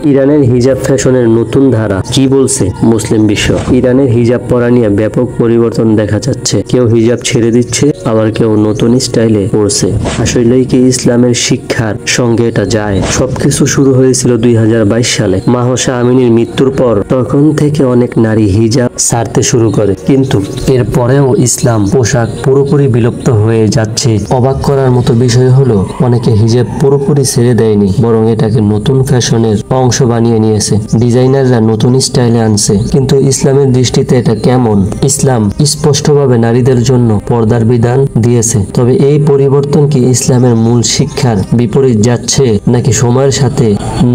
ইরানের হিজাব ফ্যাশনের নতুন ধারা কি বলছে মুসলিম বিশ্ব। ইরানের হিজাব পরা নিয়ে ব্যাপক পরিবর্তন দেখা যাচ্ছে। কেউ হিজাব ছেড়ে দিচ্ছে, আবার কেউ নতুন স্টাইলে পড়ছে। আসলেই কি ইসলামের শিক্ষার সঙ্গে এটা যায়? সবকিছু শুরু হয়েছিল 2022 সালে মাহসা আমিনীর মৃত্যুর পর। তখন থেকে অনেক নারী হিজাব ছাড়তে শুরু করে, কিন্তু এরপরেও ইসলাম পোশাক পুরোপুরি বিলুপ্ত হয়ে যাচ্ছে। অবাক করার মতো বিষয় হলো, অনেকে হিজাব পুরোপুরি ছেড়ে দেয়নি, বরং এটাকে নতুন ফ্যাশনের অংশ বানিয়ে নিয়েছে। ডিজাইনাররা নতুন স্টাইলে আনছে। কিন্তু ইসলামের দৃষ্টিতে এটা কেমন? ইসলাম স্পষ্টভাবে নারীদের জন্য পর্দার বিধান দিয়েছে। তবে এই পরিবর্তন কি ইসলামের মূল শিক্ষার বিপরীত যাচ্ছে, নাকি সময়ের সাথে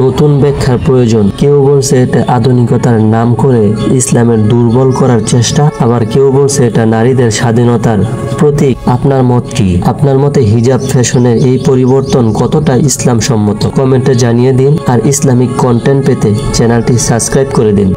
নতুন ব্যাখ্যার প্রয়োজন? কেউ বলছে এটা আধুনিকতার নাম করে ইসলামের দুর্বল করার চেষ্টা, আবার কেউ বলছে এটা নারীদের স্বাধীনতার প্রতীক। আপনার মত কি? আপনার মতে হিজাব ফ্যাশনের এই পরিবর্তন কতটা ইসলাম সম্মত? কমেন্টে জানিয়ে দিন। আর ইসলামিক কন্টেন্ট পেতে চ্যানেলটি সাবস্ক্রাইব করে দিন।